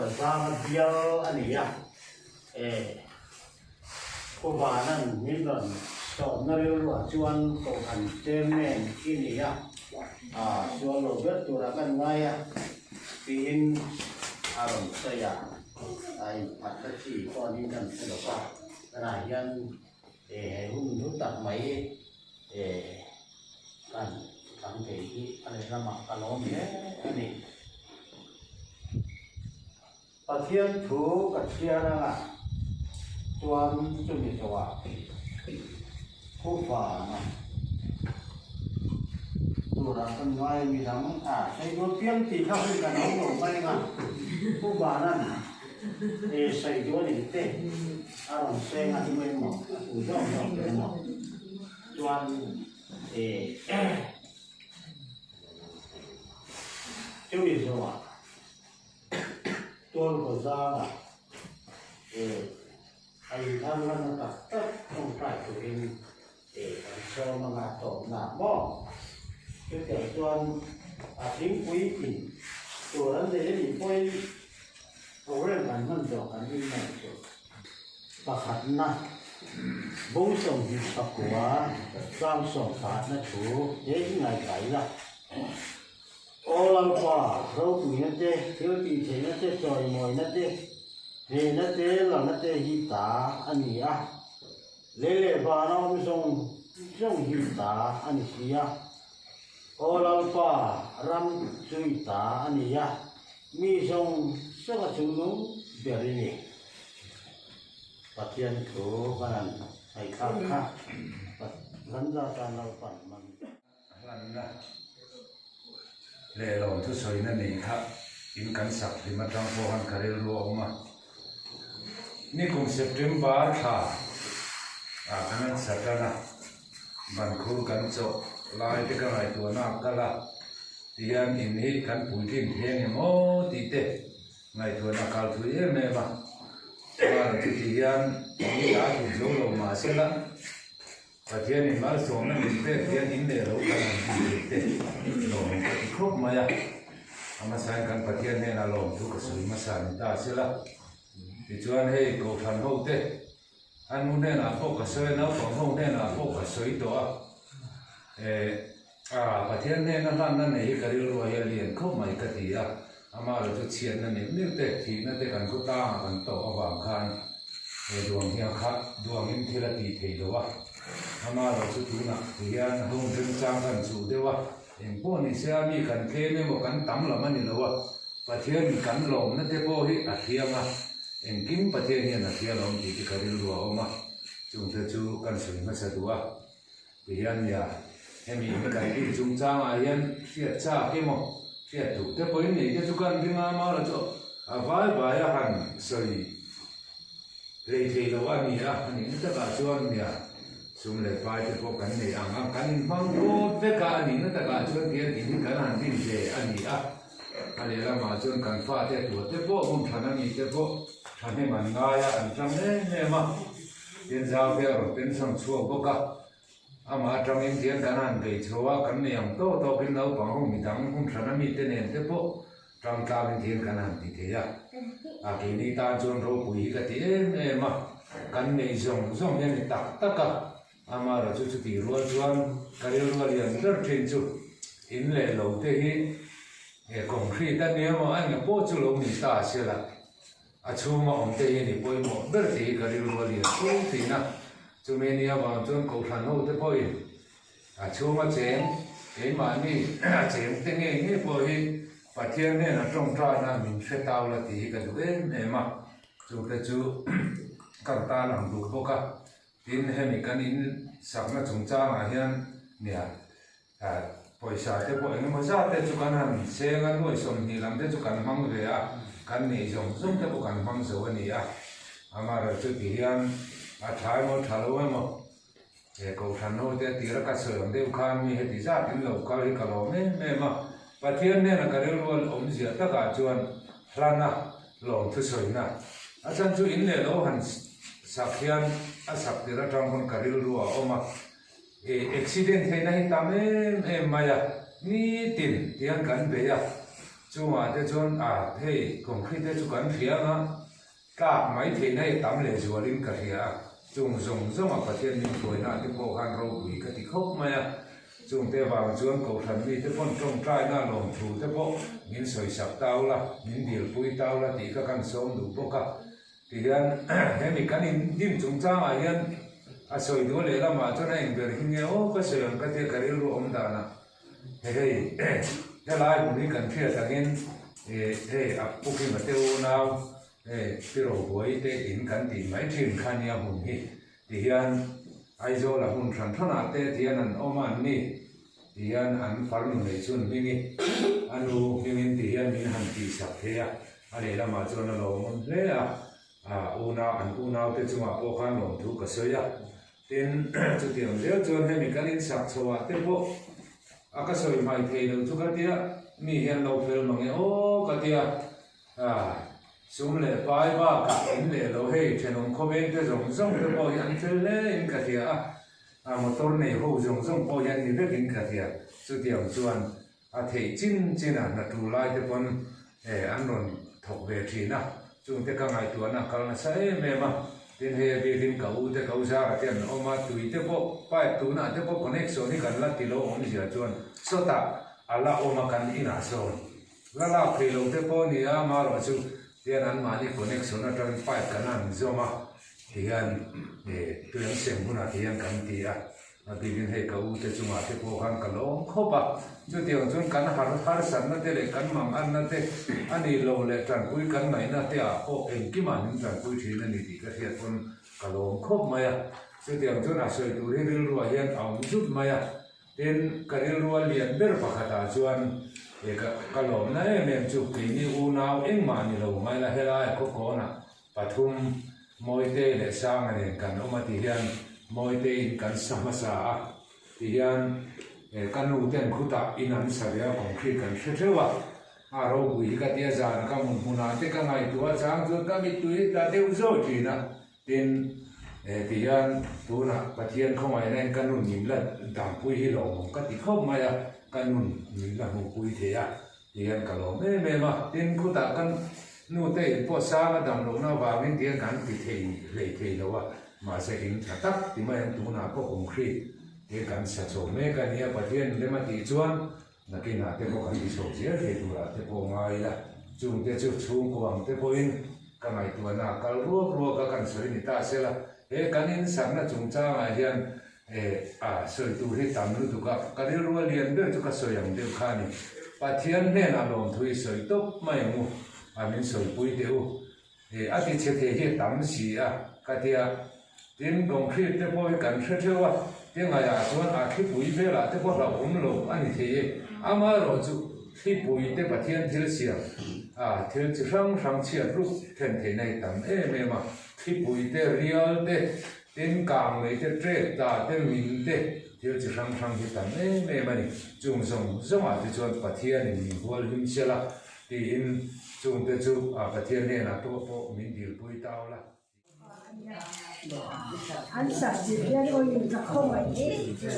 กับซาเดียวอันนี้อ่ะผู้บ้านนั้นมีเรื่องสอนนั่นเรื่องว่าชวนตัวกันเจมเน่ที่นี่อ่ะชวนเราเบิดตัวกันไงอ่ะปีนอารมณ์เสียไอ้ผัดกะทิตอนนี้กันสนุกว่าขณะยังหุ้นทุกตัดไหมกันทั้งเที่อะไรละหมาดกันล้อมเนี่ยอันนี้ประเทศถูกกับเชียร์นะส่วนจุดนี้จะว่าผู้ฝ่านะตัวเราเป็นไงมีทั้งใช้รถเพียงที่เข้าไปกันน้องหลงไปกันผู้ฝ่านั้นใส่ตัวนี้เต้อารมณ์เซ็งอะไรไม่เหมาะผู้ย่อมไม่เหมาะส่วนจุดนี้จะว่าตัวเราจะไอ้ท่านมันตัดต้องใส่ตัวเองโซมันมาตกหนาบ่คือแต่ส่วนทิ้งปุ๋ยกินตัวนั้นจะได้ปุ๋ยโปรเรื่องมันดอกอันนี้ไม่ถูกประคันนะบุ้งส่งที่ตะกัวสร้างส่งขาดนะถูกเย้ไงไก่ละโอ้เราป่าเราปุ๋ยนั่นเจ้เที่ยวตีเฉยนั่นเจ้จอยมวยนั่นเจ้เฮ้นั่นเจ้เรานั่นเจ้ฮิตาอันนี้เล่ๆบ้านเราไม่ส่งฮิตาอันนี้สิโอเราป่ารำสุยตาอันนี้มีส่งสักชุนุเบียร์นี่ปฏิญาณถูกกันให้ข้าหลังจากการเราปั่นมันหลังนะเล่หลงทุสอยนั่นนี่ครับอินกันสักที่มาทำโฟหันคาริลรัวออกมานี่คงเซปเทมเบอร์ค่ะอันนั้นสักนะบันคูกันจบลายที่กันไรตัวนักกันละที่ยันอินฮีกันปุ่นทิ้งเทียงโมติเตไงตัวนักการทุเรียนเนี่ยบ้างว่าที่ยันนี่อยากถูกโจลงมาเสียละประเทศนี้มาส่งนั่นเตะที่ยันอินเดียเรากันที่เตะลงครบมาอย่างอามาใช้กันประเทศนี้นะลงทุกสิ่งมาสั่นตาเสียละที่ชวนให้กูทันหูเตะอันนู้นเนี่ยนะพวกกระสวยนะฝั่งนู้นเนี่ยนะพวกกระสวยตัวประเทศนี้นั่นนี่ก็เรียกว่าเรียนเข้ามาอีกทีอามาเราจะเชียนนั่นนี่เตะทีนั่นเตะกันก็ตั้งกันต่อวางคันดวงเฮียคัดดวงอินทิรตีเทดวะอามาเราจะดูนะที่ยันหุ่นถึงจังกันสู่เดวะเอ็งพวกนี้เสียมีกันเคไม่หมดกันตั้มละมันนี่ละวะประเทศนี้กันลงนั่นเตะพวกที่อาเทียมเอ็งกินประเทศนี้นะเทียมลงที่ก็เรียกว่าออกมาจุงเธอจูกันสู่มาสะดวกที่ยันยาให้มีการที่จุงจ้างยันเสียชาที่หมดเสียถูกแต่พอนี้จะจุกันที่มาแล้วจะบายหันสวยเลยทีละวันนี้อันนี้นั่นก็ชวนเนี่ยสุ่มเลยไปที่พวกกันเนี่ยกันฟังรู้เด็กอันนี้นั่นก็ชวนเทียนที่กันหันที่เจอันนี้อันนี้เรามาชวนกันฟ้าเทียตัวแต่พวกผมทำนั่นนี่แต่พวกทำให้มันง่ายอันทำเนี่ยมาเป็นชาวเพื่อเป็นสังชั่วพวกกันอามาทำเองเทียนกันนั่นเลยชัวกันเนี่ยโตเป็นเราฟังห้องมีทั้งผมทำนั่นมีแต่เนี่ยแต่พวกทำตามเทียนกันนั่นที่เทียทีนี้ตาจนเราปุยกันที่เนี่ยมากันเนี่ยส่งเนี่ยตักอามาเราจะตีรัวจวนกันเรียนเรื่องเทนจุอินเล่เราเที่ยคงครีแต่เนี่ยมาอันนี้พอจุลมีตาเสียละชูมาองเที่ยนี่พอยหมดเรื่องที่กันเรียนสู้ที่นะจุเมเนียบางจนกูทันหูเที่ยพอยชูมาเจมมานี่เจมเที่ยนี่พอยประเทศเนี่ยนะตรงตรานะมีเสตาวละที่กันดูเนี่ยมาจุแต่จูกันตาหลังดูพวกอินเฮมิกันอินสักนัดจงจ้างเฮียนเนี่ยปอยชาเทปอยนี่มันจะเทจุกันหันเสียกันด้วยสมนิรันเทจุกันมังเรียกันนี่จงเทจุกันมังสวนี่อามาเราจุดเฮียนท้ายมันทะลุมั้งกูทันโน้ตตีระกัสเสริมเดี๋ยวข้ามีเหตุการณ์ที่เราเขาเรียกเราไม่มาประเทศเนี่ยนะก็เรียกว่าอมเสียตะการจวนพระนะหลงทุสอยนะอาจารย์จุอินเนี่ยเราหันสักยันสักที่เราทำคนก็เรียกว่าออกมาอุบิเหตุให้นายทำมายานี่ตินที่อันกันเบีย chung mà thế chôn thế cũng khi thế chú cần thiệt á cả mấy thế này tắm lệ chùa linh cả thiệt chung dùng mà phát hiện mình tuổi nào thì bộ hàng râu quỷ cái thì khóc mà chung thế vào chuông cầu thần đi thế con trong trai na lòng thủ thế bộ những sợi sập tao là những điều bụi tao là thì các căn sống đủ bộ cả thì hiện em mình cái nhìn chúng ta mà hiện sợi đuôi lệ là mà cho nên việc hình như có sợi cái thế cái điều ông ta na thế lại cũng đi cần thiết là cái bút kia mà tiêu nào cái đồ bối thế in cần thì mấy chuyện khăn nhà hùng thì hiện ai zo là hùng sản thôn nào thế thì anh ôm anh đi thì anh phải mình lấy xuân mình anh lu mình thì anh mình hành thì sắp thế anh ấy là mà cho nó lâu muốn thế u nào thế chúng mà bộ khăn lòng thu cái sợi tên cho tiền nếu cho nên mình cái đến sạc xóa thế bộ cái sợi mai thì được cho cái tia mi hiện lâu phèo mà nghe cái tia sum lệ bài ba cả in lệ lâu hay trên ông có bên cái giống cái bao nhiêu thế lên cái tia một tuần này hậu giống bao nhiêu thì biết in cái tia cho tiền chuan thì chín là trụ lại thế còn anh luôn thuộc về thì na chúng ta cái ngày tuần na kalau na sai memang tin he bi tin kau te kau sa tian oma tui te po pai tu na te po connection ni kan la ti lo om ji chuan so ta ala oma kan ina so la phi lo te po ni a ma ro chu tian an ma ni connection na tran pai kan an zo ma tian tuan sem buna tian kan ti bi tin he kau te chu ma te po kan ka lo kho pa chu tiang chun kan har san na te le kan mang an na te ani lo le tran pui kan mai na te o en ki man tran pui thi na ni ti ka hiat pon ka lo khop ma ya chu tiang chun a soi tu ri ru a hian aum jut ma ya ten ka ri ru lian ber pa khata chuan ka lo na em chu ki ni u nau eng ma ni lo mai la hela ko na pathum moi te le sang ani kan o ma ti hian moi te kan samasa ti hian kan nu ten khuta in an saria concrete kan threwa ro bui ka tia za ka mun huna te ka ngai tu chang chu ka mi tu ta deu zo ti na tin ti hian tu na pathian khomai ren kan nu nim la dam pui hi lo ka ti khom ma ya kan nu nim la mu pui the ya ti hian ka lo me ma tin khuta kan nu te po sa la dam lo na wa min ti kan ti thei le thei lo wa mà sẽ hình tak thì mà em tu na có concrete thì cần sẽ chỗ mấy cái này bắt hiện để mà đi chuan là cái nào thì có cần đi chỗ gì thì tu là thì có ngay là chung thì chung chung của anh thì có in cái này tu na cái ruột cái cần sợi người ta sẽ là cái in sáng là chúng ta mà hiện sợi tu thì tạm lúc tu cái điều ruột liền được cho cái sợi yang đều khai này bắt hiện nên là lòng thui sợi tốt mà em mua mình sợi bụi đều thì chết thì tạm gì cái thì tin concrete te poi kan threwa te nga chuan khi pui vela te po la lo ani the ama ro chu khi pui te pathian thil sia thil chi rang chia ru then the nei tam ma khi pui te real te tin kang nei te tre ta te min te thil chi rang hi tam ma ni chung song zoma te chuan pathian ni bol lim sela ti in chung te chu pathian ne na to po min dil pui tau la anh sợ gì vậy ôi là không phải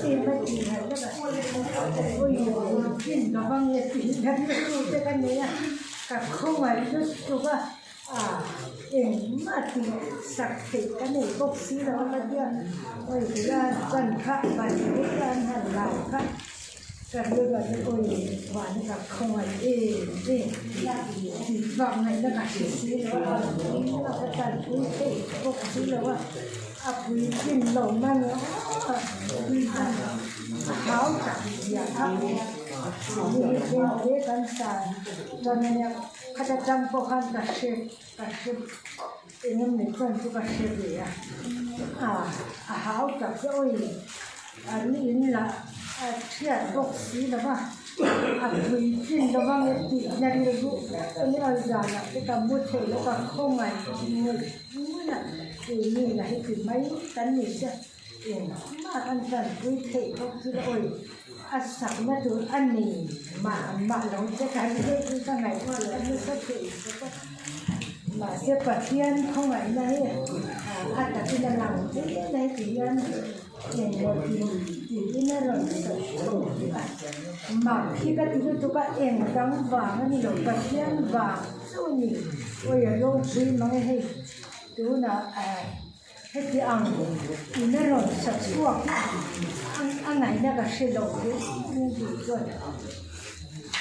tiền mất tiền hay là ôi tiền nó bằng nhiêu tiền hết rồi cái này cả không phải chút em mà thì sạch thì cái này bốc xí đó là kia ôi cái là dần khác và cái là hẳn lại khác cái điều là ôi hoàn cả không phải thì vọng này nó cả xí đó là cái dần quý thì bốc xí đó quý tiền lẩu mà nó háo cả nhà khác thì cái căn sản cho nên kada jampo kan kasih ini bukan tu kasih dia hao tak oi ini lah tiada boksi dah mah tui jin dah bang itu jadi lebu ini ada lah kita muncul lepas komai ini lah itu mai kan ni je mak antan tui teh boksi oi asal na tu ani mak longจะการเรื่องที่ไหนก็แล้วไม่ก็ถือมาเสียปัจเจียนเข้าไหนได้อาจจะเป็นหลังที่ได้ที่ยัน em một thì nó rồi mà khi cái thứ tụi các em đang vàng nó được bật lên vàng số nhiều ôi giờ lâu khi mà hay tụi nó hết cái ăn thì nó rồi sạch suốt ăn này nó cái sẽ đầu cái gì rồi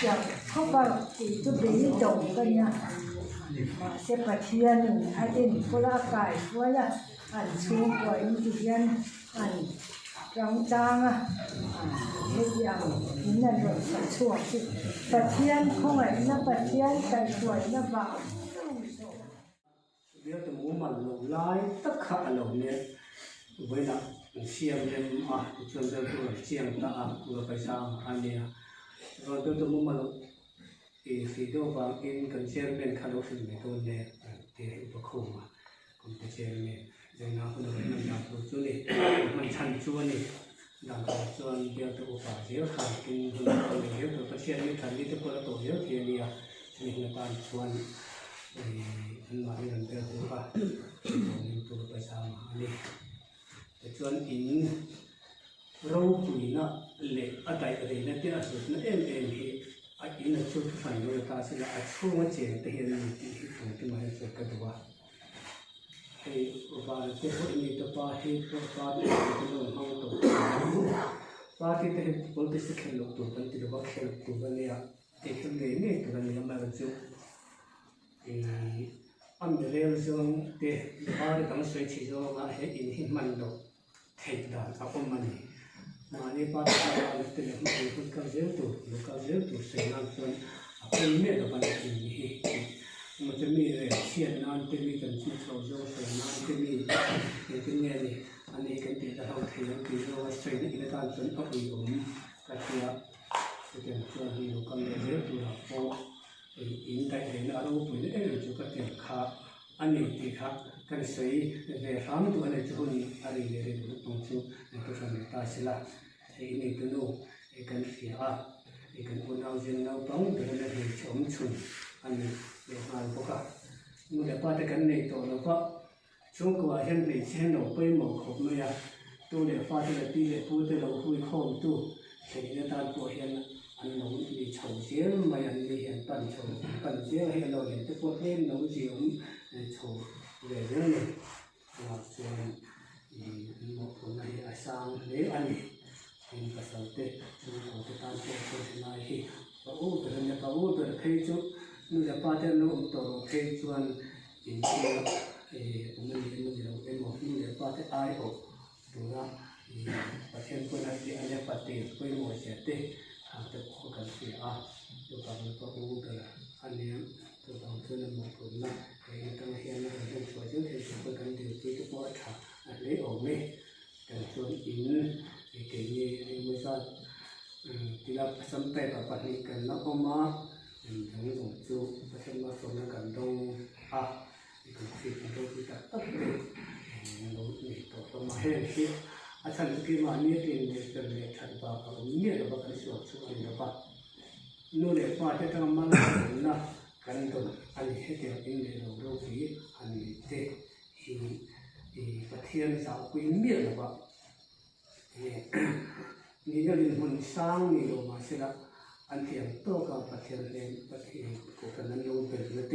giờ không bao thì tôi bị động cái nha mà sẽ bật lên hay đến cô la cài cô la ăn xuống rồi thì dân ăn trong trang hết dạng nó rồi sạch suốt thì bật lên không phải nó bật lên cái suối nó vào biết từ muốn mà lồng lái tất cả lồng này với là xiêm em chuẩn bị tôi xiêm ta vừa phải sao anh này rồi tôi muốn mà thì đâu vào in cần xiêm bên khá lâu thì mình tôi này thì tôi không mà còn cái xiêm này rồi nó cũng được mình làm được chỗ này mình chăn chỗ này làm cái chỗ này bây giờ tôi phải dễ khăn kinh mình hiểu được cái xiêm này thành đi tôi có tổ dễ thì này mình là bàn chỗ này anh mà đi làm việc cũng phải mình tôi phải sao mà đi để cho anh in rau củ nó lệ ở đây ở đây nó tiếc rồi nó em thì anh in là chút phải rồi ta sẽ là chung cái chuyện thể hiện thì cái mà sẽ cái đó thì và cái hội nghị tập ba thì tập ba thì nó không tổ ba thì cái bộ cái sự khen lộc tổ cái thì nó khen tổ cái này thì cái này tổ cái này mà là chút âm rêu dương để ba cái suy chỉ cho mà hết in hình man đồ thầy đàn các ông mình mà đi ba cái là cái này mình cũng cao dễ tụ xây năng tuần cái này là bạn in hi mà cái này là hiện năng cái này cần chỉ số dấu xây năng cái này anh ấy cái tiền là học thầy cái dấu xây cái này ta tuần học đi cái kia cái cho hiểu cái này dễ tụ là phố in tại thế là đâu phải là cái chỗ cái khá anh ấy thì khác cái sấy về khám tụi anh cho nên anh ấy để được công chú để tôi phải ta sẽ là thì này tôi nói cái phía cái con nào dân nào bóng để nó hình chống chùn anh ấy để hoàn tất cả nhưng để ba cái này tôi nó có chúng của hiện tại trên nó bây một hộp nuôi tôi để pha cái là tí để tôi là tôi không tu thì người ta của hiện anh nấu thì chầu xía mà anh đi hiện tận xía hiện rồi hiện tức có thêm nấu gì cũng chầu về rất là rồi một hôm nay sang nếu anh thì cả sáu tết chúng tôi sẽ tan cho tôi này thì và từ nhà từ thấy chút nhưng là ba天nó cũng tổ thấy chuan thì mình đâu em một nhưng là ba天ai ở từ đó thì ba天con này thì anh em bắt tiền quay ngồi sẽ tếtแต่พอกันเสียตัวตอนนี้ก็รู้กันอันนี้ตัวตอนที่เราหมดผลนะไอ้ตั้งเฮียนเราเป็นช่วยเจ้าเห็นช่วยกันเดี๋ยวที่จะปวดขาอันนี้ออกไหมแต่ส่วนอินไอ้เกี่ยไอ้ไม่ทราบที่เราสัมผัสกับปัจจุบันแล้วก็มาทั้งสองจุดประเทศมาส่งกันตรงไอ้คนที่เป็นตัวที่ตัดตัดเลยเราเนี่ยตัวมาให้ที่อาจารย์ที่มาเนี่ยที่เนี่ยจะเรียนทันป่าเขาเนี่ยเราก็สอนช่วยกันป่ะนู่นเนี่ยป่าจะทำมันนะกันตรงอันนี้ให้เด็กเองเนี่ยเราดูสิอันนี้เด็กประเทศสาวคุยเนี่ยเราป่ะนี่ก็เรื่องมันสร้างนี่เรามาเสร็จแล้วอันที่โตกับประเทศเรียนประเทศกูกันนั้นลงเป็นเรื่อง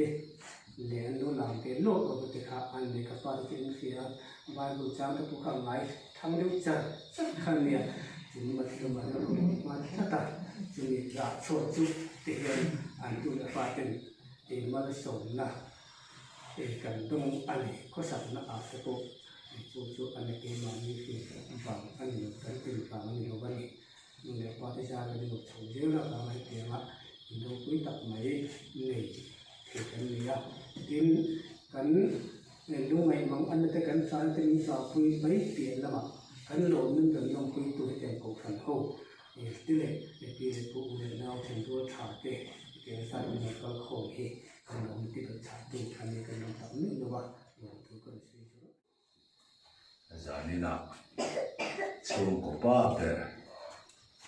เรียนรู้หลังเป็นโลกกับประเทศอันนี้กับป่าที่เสียบางลูกจ้างกับผู้ขังไงทั้งเรื่องจัดสักคันเนี่ยจึงมาที่มาแล้วมาที่ตัดจึงมีหลักโชว์จุดเตียนอันดูแลฟ้าเป็นมาส่งนะกันตรงอันนี้ก็สั่งนะอาจจะพบจุดอันนี้เป็นมานี่คือฝั่งอันนี้กันเป็นฝั่งอันนี้วันนี้ดูแลฟ้าที่จะเป็นหลุดโฉมเยอะแล้วก็ให้เตียงละดูคุยตัดไหมนี่คือกันเนี่ยกินกันnên đúng ngày mong anh ta cần sáng tinh sao quy mấy tiền là mà cần lộn nên cần用quy tuổi tiền cổ phần hậu thì tức là để đi phụ để nào thành đua trả kê cái sao mình có khổ thì cần làm cái được trả tiền anh ấy cần làm tấm nữa đúng không? Tôi cần suy cho. Giờ này nè, chung của ba cái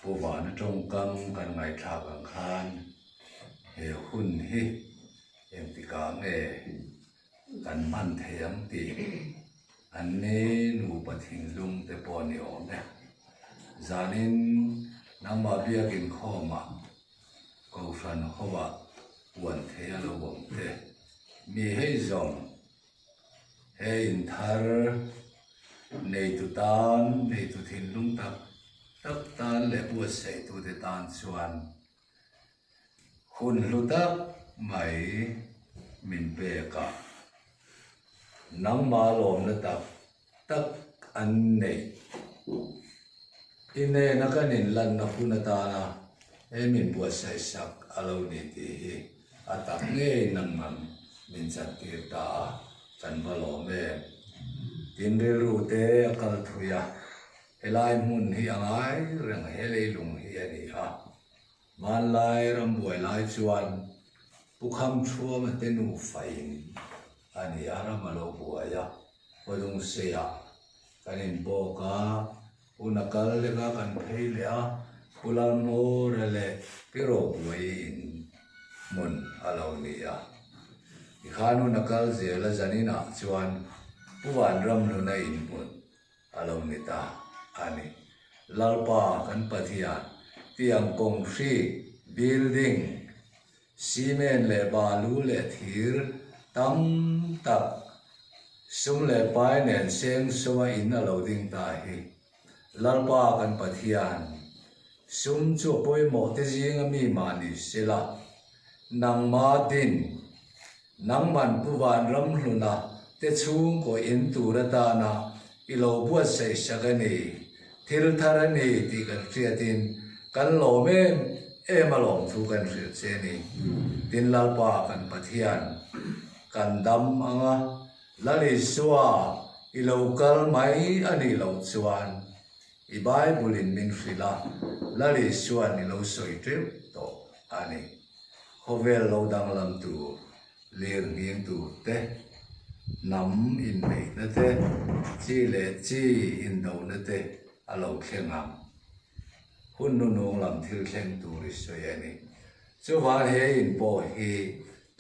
bộ bản trong cam cần ngày trả bằng khan, hiểu hun hi, em thì cả nghềกันมั่นเทียมตี anh ấy nụ bật hình lung te po ni om nè zanin nang ma bia kin kho ma ko fan hoa quần thế lo bom te mi hay zong hay in thar nei tu tan nei tu thin lung tak tan le bu sei tu te tan chuan hun lu tak mai min pe ka nang ma lom na tak an nei ine na kanin lan na puna ta na min bu sei sak alo ni ti hi atak nge nang man min chat ti ta kan ba lo me tin re ru te akal thuya helai mun hi angai reng helei lung hi ani ha man lai ram buai lai chuan pukham chua ma te nu fain ani ara malo buaya podung seya kanin boka unakal le ka kan phei le a pulal mo rele piro buai mun alo ni a ikhanu nakal zela zanina chuan puwan ram lu na in mun alo ni ta ani lalpa kan pathian tiang kong hri building cement le balu le thir tam tak sum le pai nen seng suma in alo ding ta hi lalpa kan pathian sum chu poi mo te jing mi ma ni sila nang ma din nang man puwan ram hluna te chung ko in tura ta na ilo buat sei sagani thil tharani ti kan kriatin kan lo men emalom thu kan ri che ni tin lalpa kan pathian kan dam anga lali suwa ilo kal mai ani lo chuan i bible in min frila lali suwa ni lo soi trip to ani hovel lo dang lam tu lir nghiêng tu te nắm in mei na te chi le chi in do na te alo khlengam hun nu nong lam thil khleng tu ri soi ani chu van he in po hi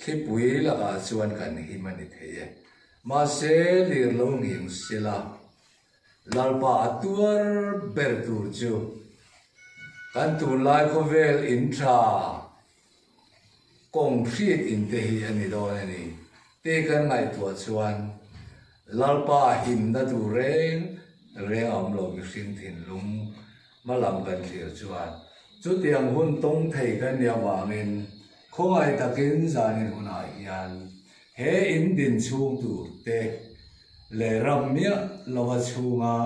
khipui la ka chuan kan hi mani theye ma se lir lo nging sila lalpa atuar ber tur chu kan tu lai ko vel in tha kong phit in te hi ani do ani te kan ngai tua chuan lalpa him na tu reng am lo mi sin thin lung malam kan thir chuan chu tiang hun tong thei kan ya wangin khongai takin zanin huna hian he in din chung tu te le ram mia lawa chunga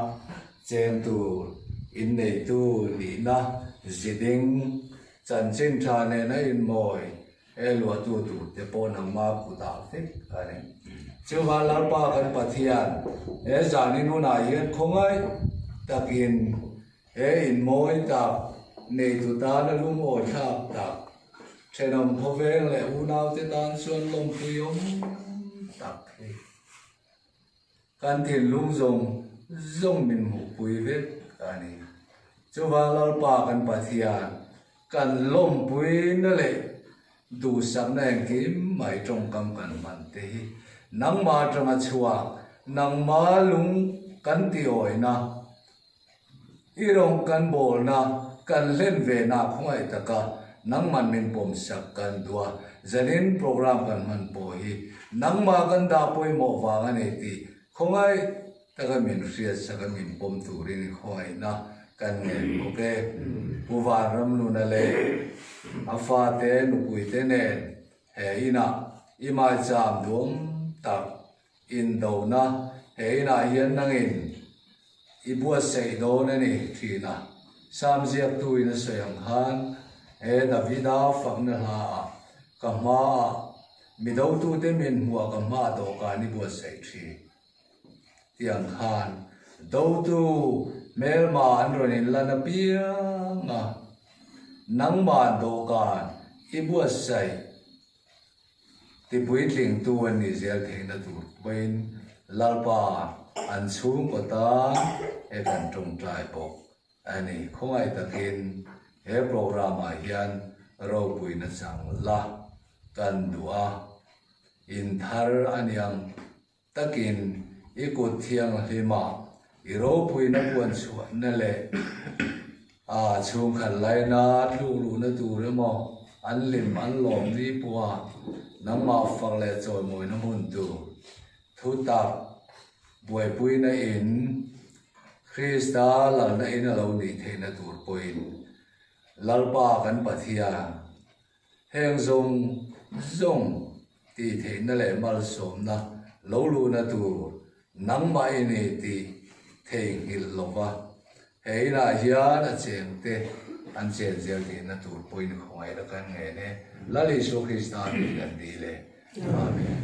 chen tu in nei tu ni na ziding chan chen tha ne na in moi elwa tu te pon ang ma ku ta thik ani chuwa lalpa kan pathian e zanin huna hian khongai takin e in moi ta nei tu ta na lum o thap tak thenam phoveng le unau te tan suan lom puyom tak hi kan thin lung zong min mu pui vet ani chuwa lalpa kan pathian kan lom pui na le du sak na kim mai trong kam kan man te hi nang ma tanga chuwa nang ma lung kan ti oi na irong kan bol na kan len ve na khongai taka nang man min pom sak kan dua zanin program kan man po hi nang ma kan da poi mo wanga ne ti khongai taka min ria saka min pom tu rin khongai na kan ne ko ke uwa ram lu na le afa te nu pui te ne he ina ima cham dum tak in do na he ina hian nangin ibua sei do na ni thina sam ziak tu ina soyang han he davida fakna ha kama mi do tu te min huwa kama do ka ni bua sei thi tiang khan do tu mel ma andronin lana pia nga nang ma do kan ibua sei ti pui tling tu ani zel theina tu bain lalpa an chung ko ta e kan trong trai po ani khongai takin he program a hian ro pui na chang la kan dua in thar aniang takin ikut thiang lima iro pui na buan chuan na le chung khan lai na lu na tu re mo an lim an lom ri puwa nang ma phang le choi moi na mun tu thu ta buai pui na in Krista lal na in alo ni the na tur poin lalpa kan pathia heng zong ti the na le mal som na lo lu na tu nang mai ni ti thei hil lova hei na hian a cheng te an chen zel ti na tur poin khoi ra kan nge ne lali so Krista ni kan di le amen